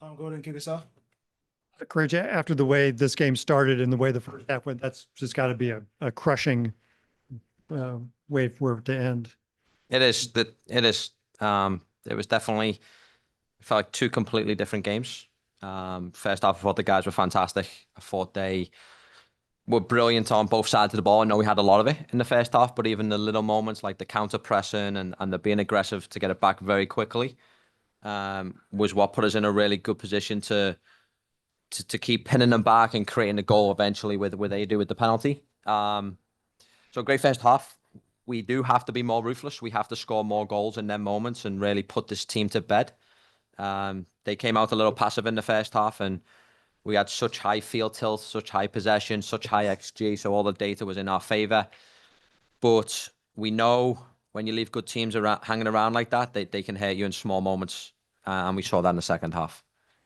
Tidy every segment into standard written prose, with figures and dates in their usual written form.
Go ahead and kick us off. Critch, after the way this game started and the way the first half went, that's just got to be a crushing way for it to end. It is. It was definitely, it felt like two completely different games. First half, I thought the guys were fantastic. I thought they were brilliant on both sides of the ball. I know we had a lot of it in the first half, but even the little moments like the counter pressing and the being aggressive to get it back very quickly was what put us in a really good position to keep pinning them back and creating a goal eventually with they do with the penalty. So great first half. We do have to be more ruthless. We have to score more goals in them moments and really put this team to bed. They came out a little passive in the first half, and we had such high field tilt, such high possession, such high XG, so all the data was in our favour. But we know when you leave good teams hanging around like that, they can hurt you in small moments, and we saw that in the second half.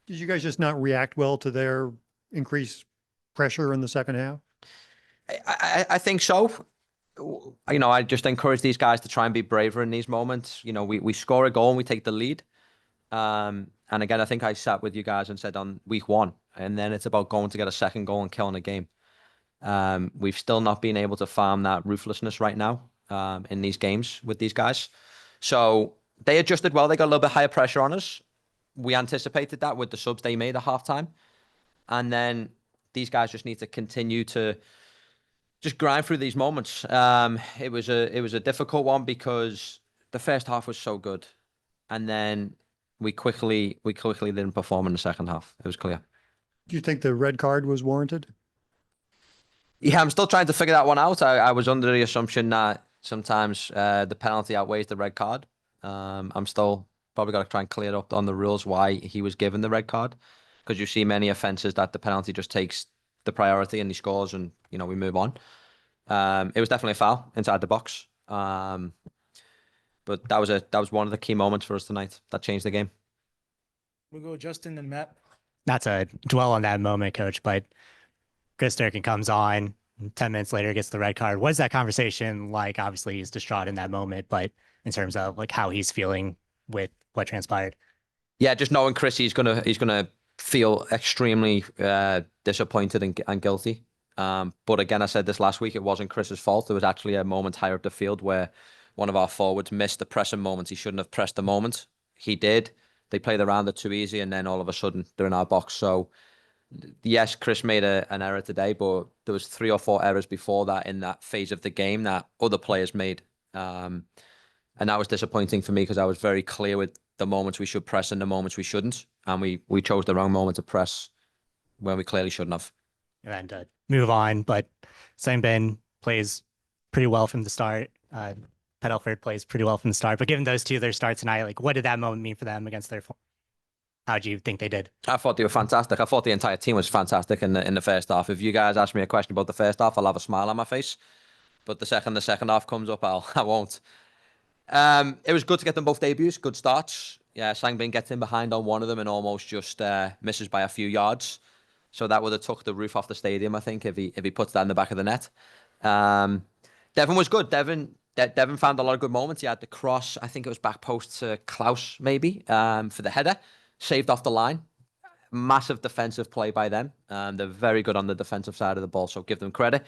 Did you guys just not react well to their increased pressure in the second half? I think so. You know, I just encourage these guys to try and be braver in these moments. You know, we score a goal and we take the lead. And again, I think I sat with you guys and said on week one, and then it's about going to get a second goal and killing a game. We've still not been able to farm that ruthlessness right now in these games with these guys. So they adjusted well. They got a little bit higher pressure on us. We anticipated that with the subs they made at halftime. And then these guys just need to continue to just grind through these moments. It was a difficult one because the first half was so good, and then we quickly didn't perform in the second half. It was clear. Do you think the red card was warranted? Yeah, I'm still trying to figure that one out. I was under the assumption that sometimes the penalty outweighs the red card. I'm still probably got to try and clear up on the rules why he was given the red card, because you see many offences that the penalty just takes the priority and he scores, and you know we move on. It was definitely a foul inside the box, but that was one of the key moments for us tonight that changed the game. We'll go Justin and Matt. Not to dwell on that moment, Coach, but Chris Durkin comes on, 10 minutes later gets the red card. What's that conversation like? Obviously, he's distraught in that moment, but in terms of like how he's feeling with what transpired. Yeah, just knowing Chris, he's gonna feel extremely disappointed and guilty. But again, I said this last week, it wasn't Chris's fault. There was actually a moment higher up the field where one of our forwards missed the pressing moment. He shouldn't have pressed the moment. He did. They played around it too easy, and then all of a sudden they're in our box. So yes, Chris made an error today, but there was 3 or 4 errors before that in that phase of the game that other players made. And that was disappointing for me because I was very clear with the moments we should press and the moments we shouldn't. And we chose the wrong moment to press when we clearly shouldn't have. And move on, but Sangbin plays pretty well from the start. Padelford plays pretty well from the start. But given those two, their start tonight, like what did that moment mean for them against their? How do you think they did? I thought they were fantastic. I thought the entire team was fantastic in the first half. If you guys ask me a question about the first half, I'll have a smile on my face. But the second half comes up, I won't. It was good to get them both debuts, good starts. Yeah, Sangbin gets in behind on one of them and almost just misses by a few yards. So that would have took the roof off the stadium, I think, if he puts that in the back of the net. Devin was good. Devin found a lot of good moments. He had the cross, I think it was back post to Klaus, maybe, for the header. Saved off the line. Massive defensive play by them. They're very good on the defensive side of the ball, so give them credit.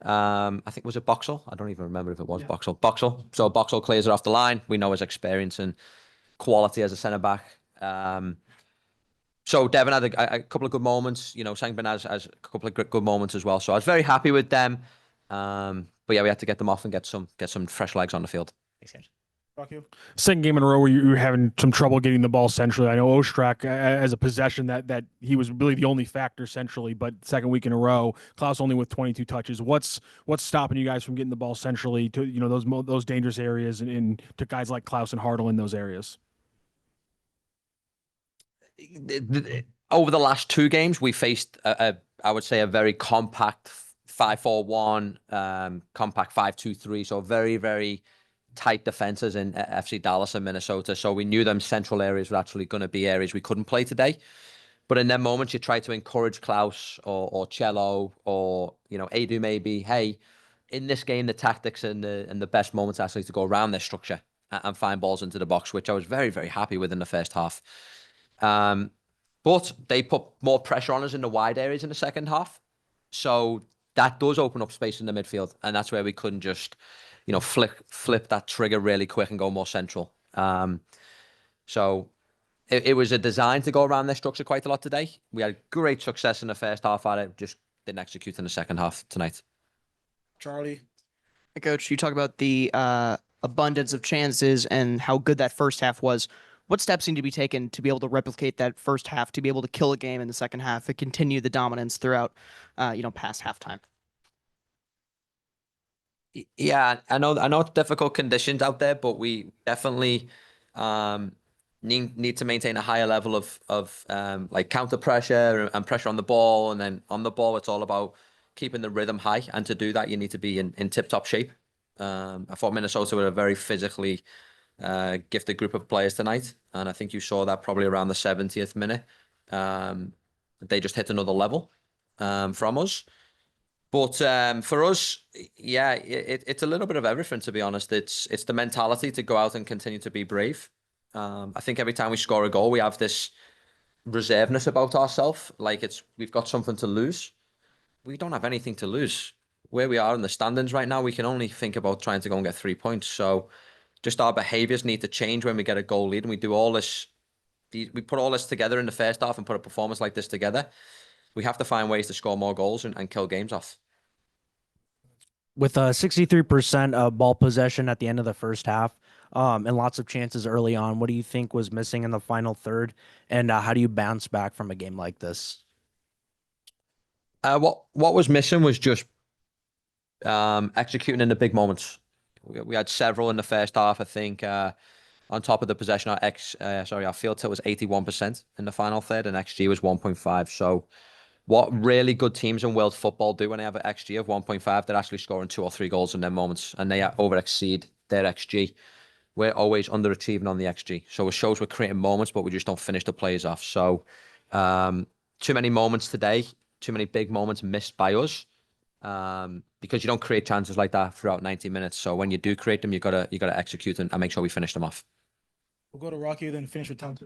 I think, was it Boxall? I don't even remember if it was Boxall. So Boxall clears it off the line. We know his experience and quality as a centre-back. So Devin had a couple of good moments. You know, Sangbin has a couple of good moments as well. So I was very happy with them. But yeah, we had to get them off and get some fresh legs on the field. Thanks, guys. Second game in a row where you were having some trouble getting the ball centrally. I know Ostrak as a possession that he was really the only factor centrally, but second week in a row, Klaus only with 22 touches. What's stopping you guys from getting the ball centrally to those dangerous areas and to guys like Klaus and Hartle in those areas? Over the last 2 games, we faced I would say a very compact 5-4-1, compact 5-2-3. So very, very tight defenses in FC Dallas and Minnesota. So we knew them central areas were actually going to be areas we couldn't play today. But in them moments, you try to encourage Klaus or Cello or Edu maybe. Hey, in this game, the tactics and the best moments actually to go around their structure and find balls into the box, which I was very, very happy with in the first half. But But they put more pressure on us in the wide areas in the second half. So that does open up space in the midfield. And that's where we couldn't just, flip that trigger really quick and go more central. So it was a design to go around their structure quite a lot today. We had great success in the first half at it, just didn't execute in the second half tonight. Charlie. Hey, Coach, you talk about the abundance of chances and how good that first half was. What steps need to be taken to be able to replicate that first half, to be able to kill a game in the second half and continue the dominance throughout, past halftime? Yeah, I know it's difficult conditions out there, but we definitely need to maintain a higher level of like counter pressure and pressure on the ball. And then on the ball, it's all about keeping the rhythm high. And to do that, you need to be in tip-top shape. I thought Minnesota were a very physically gifted group of players tonight. And I think you saw that probably around the 70th minute. They just hit another level from us. But for us, yeah, it's a little bit of everything, to be honest. It's the mentality to go out and continue to be brave. I think every time we score a goal, we have this reservedness about ourselves. Like we've got something to lose. We don't have anything to lose. Where we are in the standings right now, we can only think about trying to go and get 3 points. So just our behaviors need to change when we get a goal lead, and we do all this. We put all this together in the first half and put a performance like this together. We have to find ways to score more goals and kill games off. With 63% of ball possession at the end of the first half, and lots of chances early on, what do you think was missing in the final third? And how do you bounce back from a game like this? What was missing was just executing in the big moments. We had several in the first half. I think on top of the possession, our field tilt was 81% in the final third, and XG was 1.5. So what really good teams in world football do when they have an XG of 1.5, they're actually scoring 2 or 3 goals in their moments, and they over exceed their XG. We're always underachieving on the XG. So it shows we're creating moments, but we just don't finish the plays off. So too many moments today, too many big moments missed by us, because you don't create chances like that throughout 90 minutes. So when you do create them, you gotta execute and make sure we finish them off. We'll go to Rocky, then finish with Tom.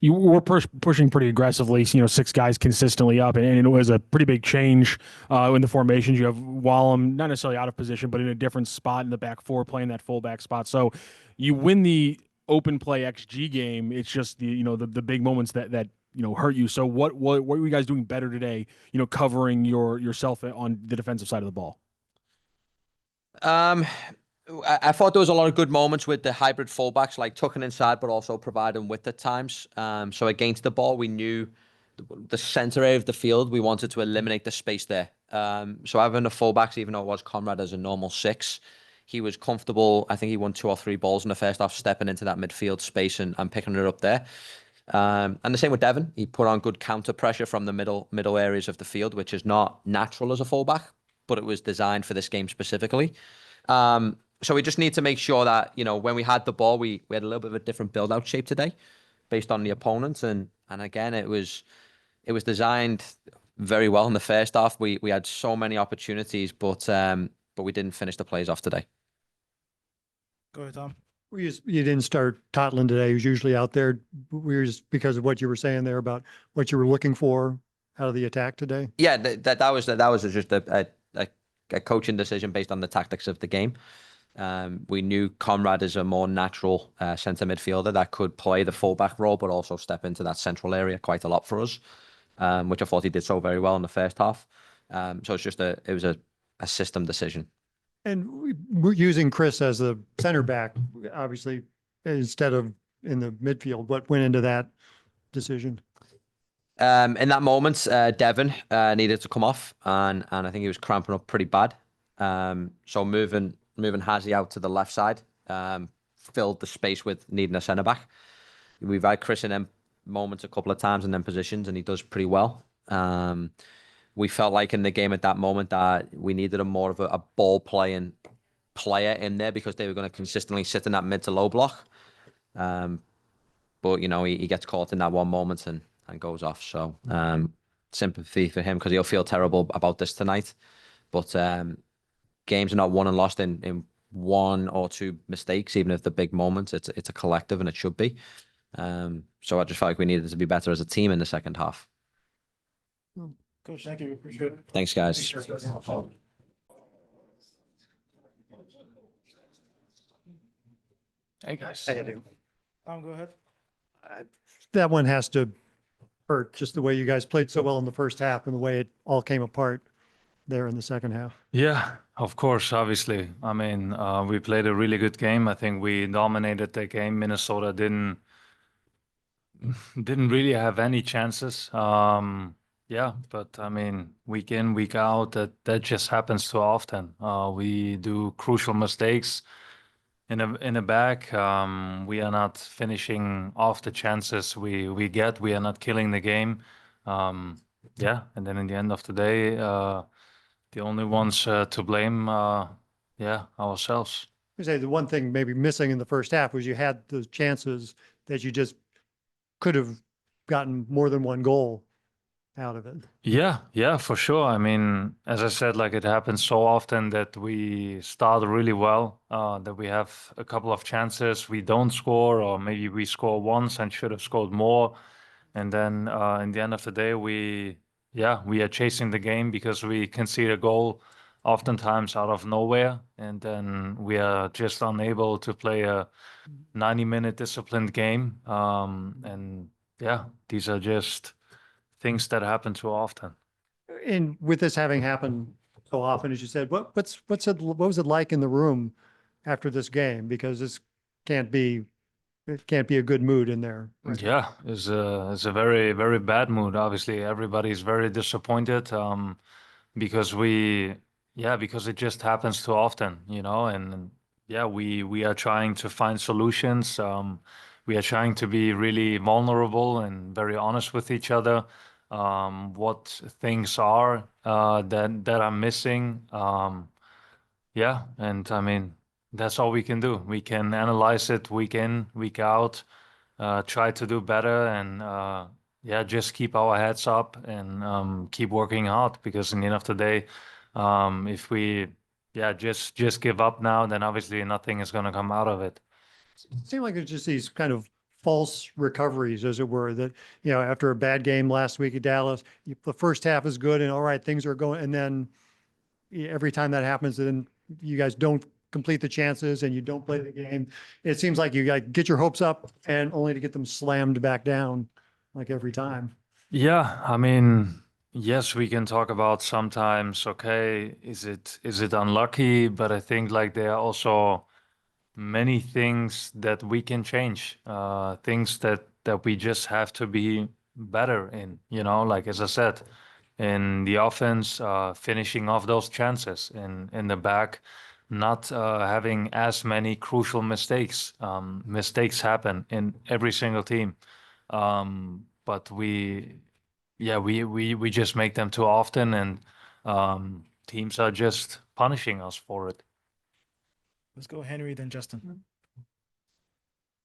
You were pushing pretty aggressively, 6 guys consistently up, and it was a pretty big change in the formations. You have Wallum, not necessarily out of position, but in a different spot in the back four, playing that fullback spot. So you win the open play XG game. It's just the big moments that hurt you. So what were you guys doing better today? Covering yourself on the defensive side of the ball. I thought there was a lot of good moments with the hybrid fullbacks, like tucking inside, but also providing width at times. So against the ball, we knew the center area of the field, we wanted to eliminate the space there. So having the fullbacks, even though it was Conrad as a normal 6, he was comfortable. I think he won 2 or 3 balls in the first half, stepping into that midfield space and picking it up there. And the same with Devin. He put on good counter pressure from the middle areas of the field, which is not natural as a fullback, but it was designed for this game specifically. So we just need to make sure that, when we had the ball, we had a little bit of a different build-out shape today based on the opponents. And again, it was designed very well in the first half. We had so many opportunities, but we didn't finish the plays off today. Go ahead, Tom. You didn't start Totland today. He was usually out there. We were just because of what you were saying there about what you were looking for out of the attack today. Yeah, that was just a coaching decision based on the tactics of the game. We knew Conrad is a more natural centre midfielder that could play the fullback role, but also step into that central area quite a lot for us, which I thought he did so very well in the first half. So it was a system decision. And we're using Chris as a center back, obviously, instead of in the midfield. What went into that decision? In that moment, Devin needed to come off, and I think he was cramping up pretty bad. So moving Hazy out to the left side filled the space with needing a centre back. We've had Chris in them moments a couple of times in them positions, and he does pretty well. We felt like in the game at that moment that we needed more of a ball playing player in there because they were going to consistently sit in that mid to low block. But he gets caught in that one moment and goes off. So sympathy for him because he'll feel terrible about this tonight. But games are not won and lost in 1 or 2 mistakes, even if the big moments. It's a collective, and it should be. So I just felt like we needed to be better as a team in the second half. Coach, thank you. Appreciate it. Thanks, guys. Hey guys. Go ahead. That one has to hurt, just the way you guys played so well in the first half and the way it all came apart there in the second half. Yeah, of course, obviously. I mean, we played a really good game. I think we dominated the game. Minnesota didn't really have any chances. Yeah, but I mean, week in, week out, that just happens too often. We do crucial mistakes in the back. We are not finishing off the chances we get. We are not killing the game. Yeah, and then in the end of the day, the only ones to blame, yeah, ourselves. I say the one thing maybe missing in the first half was you had those chances that you just could have gotten more than one goal out of it. Yeah, for sure. I mean, as I said, like it happens so often that we start really well, that we have a couple of chances, we don't score, or maybe we score once and should have scored more. And then in the end of the day, we are chasing the game because we concede a goal oftentimes out of nowhere. And then we are just unable to play a 90-minute disciplined game. And yeah, these are just things that happen too often. And with this having happened so often, as you said, what was it like in the room after this game? Because it can't be a good mood in there. Right? Yeah, it's a very, very bad mood. Obviously, everybody's very disappointed because because it just happens too often, you know. And yeah, we are trying to find solutions. We are trying to be really vulnerable and very honest with each other. What things are that are missing. Yeah, and I mean that's all we can do. We can analyze it week in, week out, try to do better, and yeah, just keep our heads up and keep working hard. Because in the end of the day, if we just give up now, then obviously nothing is going to come out of it. It seemed like there's just these kind of false recoveries, as it were, that, you know, after a bad game last week at Dallas, the first half is good and all right, things are going, and then every time that happens, then you guys don't complete the chances and you don't play the game. It seems like you like get your hopes up and only to get them slammed back down like every time. Yeah, I mean, yes, we can talk about sometimes, okay, is it unlucky? But I think like there are also many things that we can change, things that we just have to be better in, you know, like as I said, in the offense, finishing off those chances, in the back, not having as many crucial mistakes. Mistakes happen in every single team, but we just make them too often, and teams are just punishing us for it. Let's go Henry, then Justin.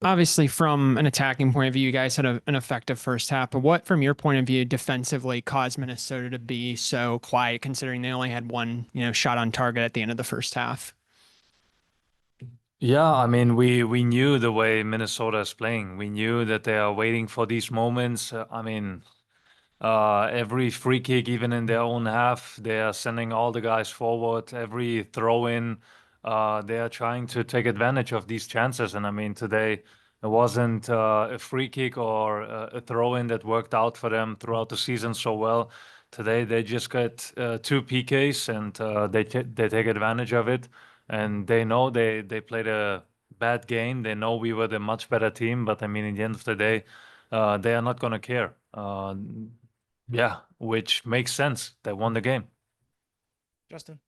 Obviously, from an attacking point of view, you guys had an effective first half, but what, from your point of view, defensively caused Minnesota to be so quiet, considering they only had one, shot on target at the end of the first half? Yeah, I mean, we knew the way Minnesota is playing. We knew that they are waiting for these moments. I mean, every free kick, even in their own half, they are sending all the guys forward. Every throw in, they are trying to take advantage of these chances. And I mean, today it wasn't a free kick or a throw in that worked out for them throughout the season so well. Today they just got 2 PKs and they take advantage of it. And they know they played a bad game. They know we were the much better team. But I mean, in the end of the day, they are not going to care. Yeah, which makes sense. They won the game. Justin.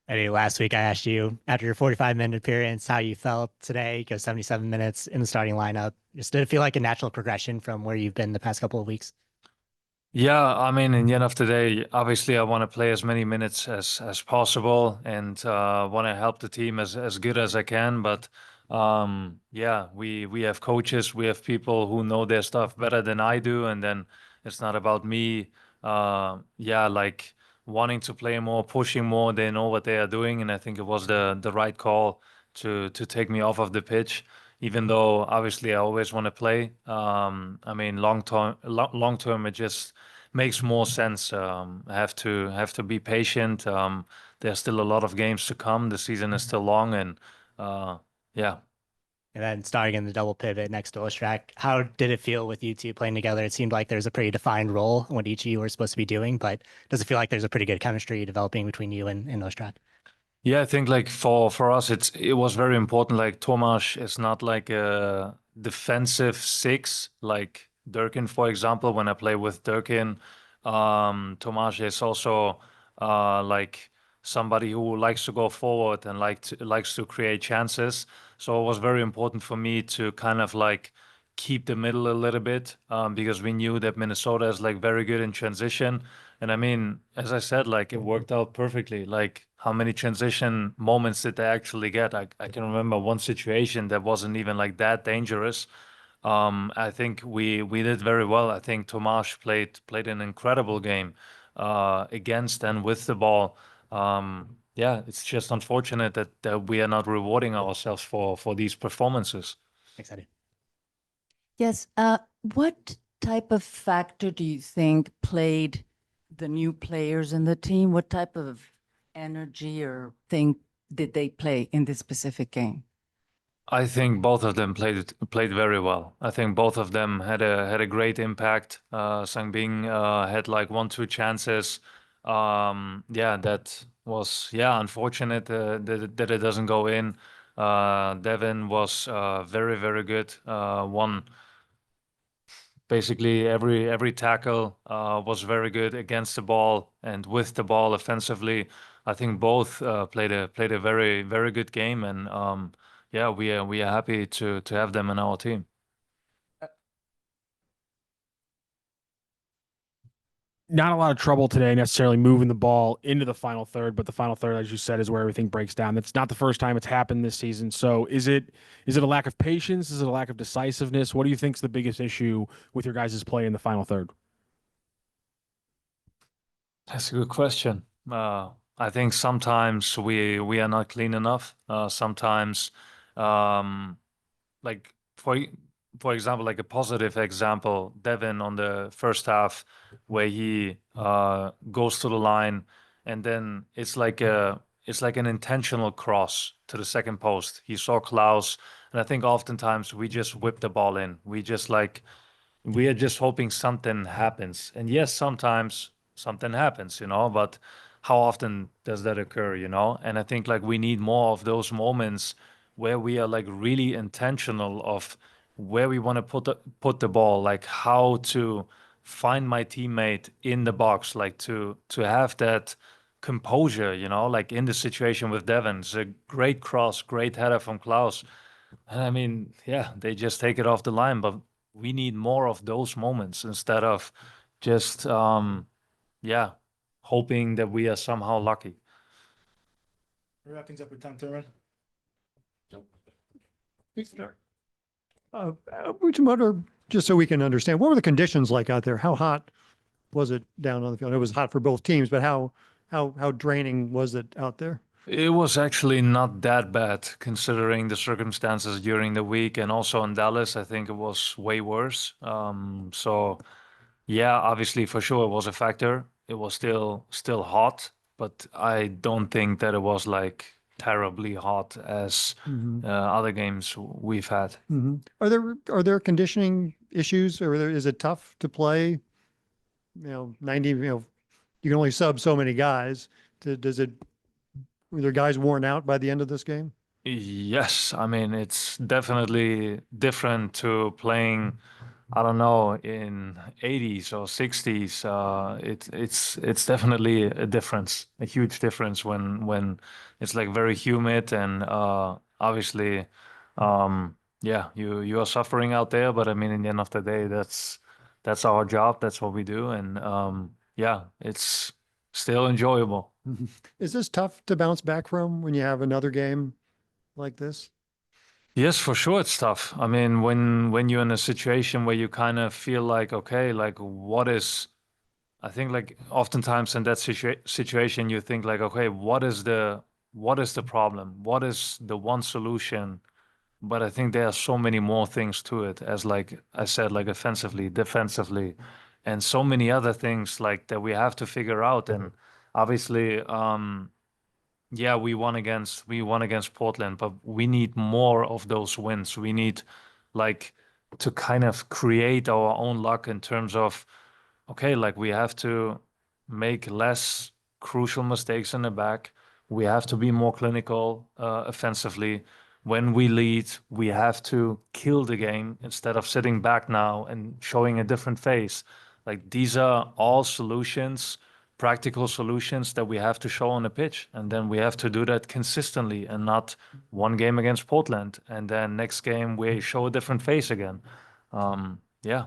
Eddie, last week I asked you after your 45-minute appearance how you felt today. You go 77 minutes in the starting lineup. Just did it feel like a natural progression from where you've been the past couple of weeks? Yeah, I mean, in the end of the day, obviously I want to play as many minutes as possible and want to help the team as good as I can. But yeah, we have coaches, we have people who know their stuff better than I do, and then it's not about me. Like wanting to play more, pushing more. They know what they are doing, and I think it was the right call to take me off of the pitch. even though obviously I always want to play. I mean, long term, it just makes more sense. Have to be patient. There's still a lot of games to come. The season is still long, and yeah. And then starting in the double pivot next to Ostrak, how did it feel with you two playing together? It seemed like there's a pretty defined role in what each of you were supposed to be doing, but does it feel like there's a pretty good chemistry developing between you and Ostrak? Yeah, I think like for us, it was very important. Like Tomáš is not like a defensive six, like Durkin, for example. When I play with Durkin, Tomáš is also like somebody who likes to go forward and likes to create chances. So it was very important for me to kind of like keep the middle a little bit, because we knew that Minnesota is like very good in transition. And I mean, as I said, like it worked out perfectly. Like how many transition moments did they actually get? I can remember one situation that wasn't even like that dangerous. I think we did very well. I think Tomáš played an incredible game against and with the ball. Yeah, it's just unfortunate that we are not rewarding ourselves for these performances. Excited. Yes. What type of factor do you think played the new players in the team? What type of energy or thing did they play in this specific game? I think both of them played very well. I think both of them had a great impact. Sangbing had like 1-2 chances. Yeah, that was unfortunate that it doesn't go in. Devin was very good. Won basically every tackle, was very good against the ball and with the ball offensively. I think both played a very good game, and yeah, we are happy to have them in our team. Not a lot of trouble today necessarily moving the ball into the final third, but the final third, as you said, is where everything breaks down. That's not the first time it's happened this season. So is it a lack of patience? Is it a lack of decisiveness? What do you think is the biggest issue with your guys' play in the final third? That's a good question. I think sometimes we are not clean enough. Sometimes, like for example, like a positive example, Devin on the first half, where he goes to the line, and then it's like an intentional cross to the second post. He saw Klaus, and I think oftentimes we just whip the ball in. We are just hoping something happens. And yes, sometimes something happens, but how often does that occur, And I think like we need more of those moments where we are like really intentional of where we want to put the ball, like how to find my teammate in the box, like to have that composure, like in the situation with Devin. It's a great cross, great header from Klaus. And I mean, yeah, they just take it off the line, but we need more of those moments instead of just hoping that we are somehow lucky. We wrap things up with time, Thurman. Just so we can understand, what were the conditions like out there? How hot was it down on the field? It was hot for both teams, but how draining was it out there? It was actually not that bad considering the circumstances during the week, and also in Dallas, I think it was way worse. So yeah, obviously for sure it was a factor. It was still hot, but I don't think that it was like terribly hot as other games we've had. Are there conditioning issues, or is it tough to play? 90, you can only sub so many guys. Were there guys worn out by the end of this game? Yes, I mean it's definitely different to playing, I don't know, in 80s or 60s. It's definitely a difference, a huge difference when it's like very humid, and obviously, yeah, you are suffering out there. But I mean, in the end of the day, that's our job. That's what we do, and yeah, it's still enjoyable. Is this tough to bounce back from when you have another game like this? Yes, for sure it's tough. I mean, when you're in a situation where you kind of feel like, okay, like I think like oftentimes in that situation you think like, okay, what is the problem? What is the one solution but I think there are so many more things to it, as like I said, like offensively, defensively, and so many other things like that we have to figure out. And obviously, yeah, we won against Portland, but we need more of those wins. We need like to kind of create our own luck in terms of, okay, like we have to make less crucial mistakes in the back. We have to be more clinical offensively. When we lead, we have to kill the game instead of sitting back now and showing a different face. Like these are all solutions, practical solutions that we have to show on the pitch. And then we have to do that consistently and not one game against Portland. And then next game we show a different face again. Yeah.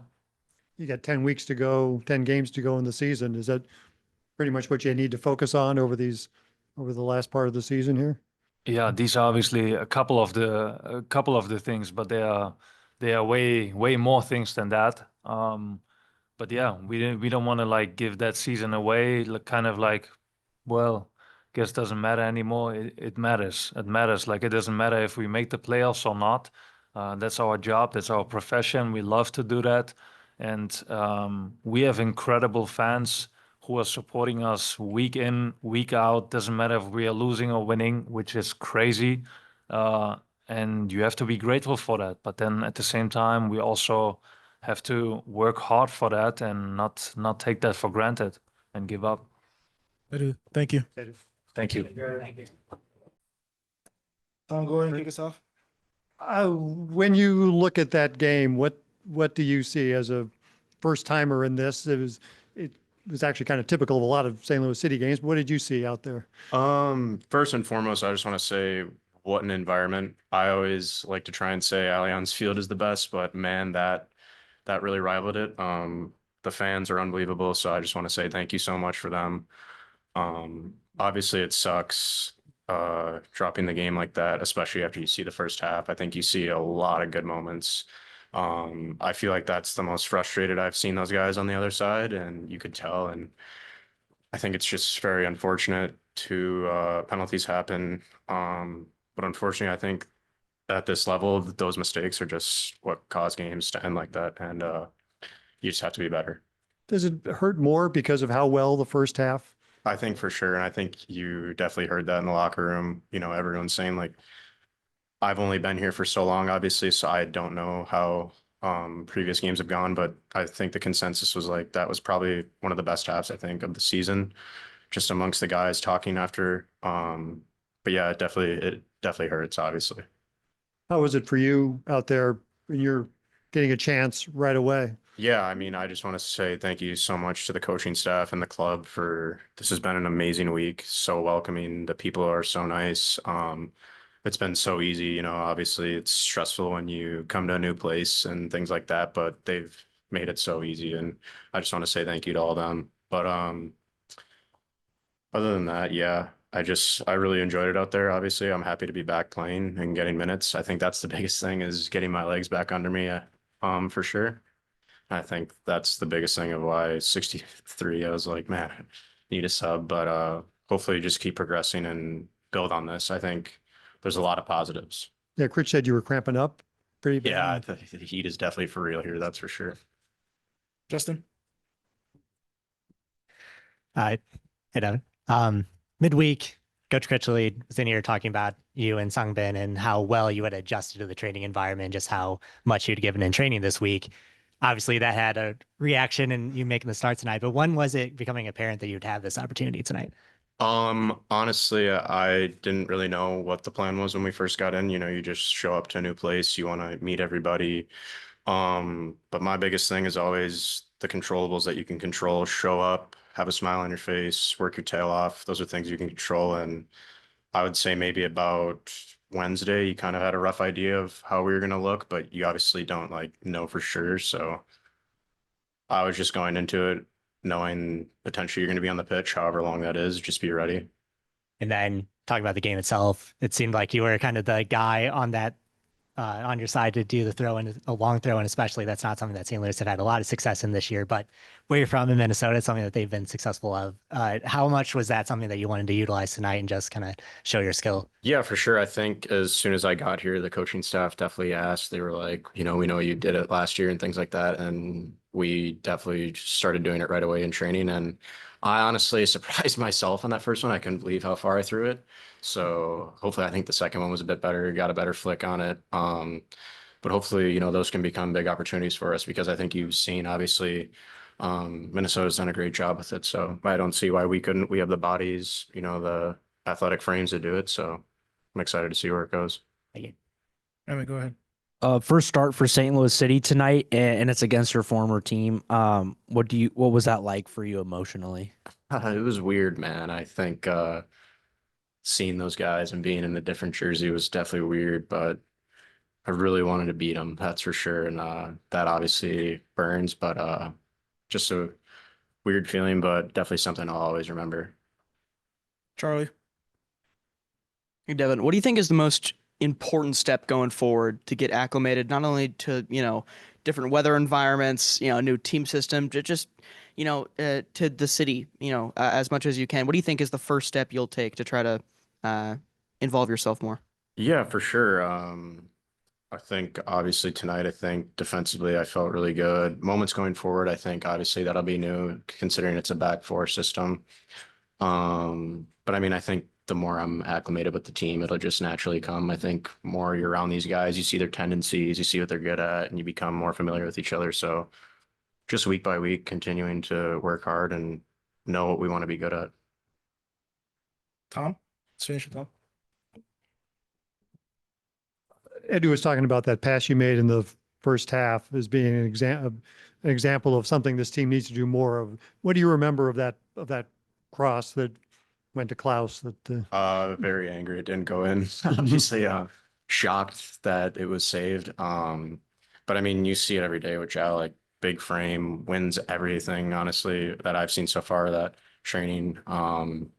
You got 10 weeks to go, 10 games to go in the season. Is that pretty much what you need to focus on over the last part of the season here? Yeah, these are obviously a couple of the things, but they are way more things than that. But yeah, we don't want to like give that season away. Kind of like, well, guess doesn't matter anymore. It matters. It matters. Like it doesn't matter if we make the playoffs or not. That's our job. That's our profession. We love to do that, and we have incredible fans who are supporting us week in, week out. Doesn't matter if we are losing or winning, which is crazy. And you have to be grateful for that. But then at the same time, we also have to work hard for that and not take that for granted and give up. Thank you. Thank you. Tom, go ahead and kick us off. When you look at that game, what do you see as a first timer in this? It was actually kind of typical of a lot of St. Louis City games. But what did you see out there? First and foremost, I just want to say what an environment. I always like to try and say Allianz Field is the best, but man, that really rivaled it. The fans are unbelievable, so I just want to say thank you so much for them. Obviously it sucks dropping the game like that, especially after you see the first half. I think you see a lot of good moments. I feel like that's the most frustrated I've seen those guys on the other side, and you could tell. And I think it's just very unfortunate to penalties happen. But unfortunately, I think at this level, those mistakes are just what cause games to end like that. And you just have to be better. Does it hurt more because of how well the first half? I think for sure. And I think you definitely heard that in the locker room. You know, everyone's saying like, I've only been here for so long, obviously, so I don't know how previous games have gone, but I think the consensus was like that was probably one of the best halves, I think, of the season, just amongst the guys talking after. But yeah, it definitely hurts, obviously. How was it for you out there when you're getting a chance right away? Yeah, I mean, I just want to say thank you so much to the coaching staff and the club for this has been an amazing week. So welcoming. The people are so nice. It's been so easy, you know, obviously it's stressful when you come to a new place and things like that, but they've made it so easy. And I just want to say thank you to all of them. But other than that, yeah, I really enjoyed it out there. Obviously, I'm happy to be back playing and getting minutes. I think that's the biggest thing is getting my legs back under me, for sure. I think that's the biggest thing of why 63, I was like, man, I need a sub, but hopefully just keep progressing and build on this. I think there's a lot of positives. Yeah, Critch said you were cramping up pretty bad. Yeah, the heat is definitely for real here, that's for sure. Justin. Hey, Devin. Midweek, Coach Critchley was in here talking about you and Sungbin and how well you had adjusted to the training environment, just how much you'd given in training this week. Obviously, that had a reaction in you making the start tonight. But when was it becoming apparent that you'd have this opportunity tonight? Honestly, I didn't really know what the plan was when we first got in. You know, you just show up to a new place, you want to meet everybody. But my biggest thing is always the controllables that you can control. Show up, have a smile on your face, work your tail off. Those are things you can control. And I would say maybe about Wednesday, you kind of had a rough idea of how we were going to look, but you obviously don't like know for sure. So I was just going into it knowing potentially you're going to be on the pitch, however long that is, just be ready. And then talking about the game itself, it seemed like you were kind of the guy on that on your side to do the throw and a long throw, and especially that's not something that St. Louis had had a lot of success in this year. But where you're from in Minnesota, it's something that they've been successful of. How much was that something that you wanted to utilize tonight and just kind of show your skill? Yeah, for sure. I think as soon as I got here, the coaching staff definitely asked. They were like, you know, we know you did it last year and things like that. And we definitely started doing it right away in training. And I honestly surprised myself on that first one. I couldn't believe how far I threw it. So hopefully I think the second one was a bit better, got a better flick on it. But hopefully, you know, those can become big opportunities for us because I think you've seen obviously Minnesota's done a great job with it. So I don't see why we couldn't. We have the bodies, you know, the athletic frames to do it. So I'm excited to see where it goes. Evan, go ahead. First start for St. Louis City tonight, and it's against your former team. What was that like for you emotionally? It was weird, man. I think seeing those guys and being in a different jersey was definitely weird, but I really wanted to beat them, that's for sure. And that obviously burns, but just a weird feeling, but definitely something I'll always remember. Charlie. Hey, Devin, what do you think is the most important step going forward to get acclimated, not only to, different weather environments, new team system, just, to the city, as much as you can? What do you think is the first step you'll take to try to involve yourself more? Yeah, for sure. I think obviously tonight, I think defensively, I felt really good. Moments going forward, I think obviously that'll be new considering it's a back four system. But I mean, I think the more I'm acclimated with the team, it'll just naturally come. I think more you're around these guys, you see their tendencies, you see what they're good at, and you become more familiar with each other. So just week by week, continuing to work hard and know what we want to be good at. Tom, let's finish with Tom. Eddie was talking about that pass you made in the first half as being an example of something this team needs to do more of. What do you remember of that cross that went to Klaus? Very angry it didn't go in. Obviously, shocked that it was saved. But I mean, you see it every day with Jal, like big frame, wins everything, honestly, that I've seen so far, that training. And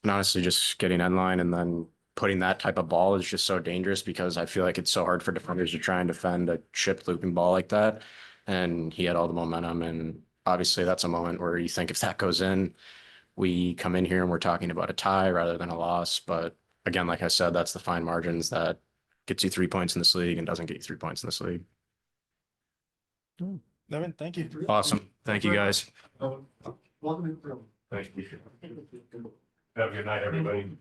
honestly, just getting end line and then putting that type of ball is just so dangerous because I feel like it's so hard for defenders to try and defend a chip looping ball like that. And he had all the momentum. And obviously that's a moment where you think if that goes in, we come in here and we're talking about a tie rather than a loss. But again, like I said, that's the fine margins that gets you 3 points in this league and doesn't get you 3 points in this league. Devin, thank you. Awesome. Thank you guys. Thank you. Have a good night, everybody.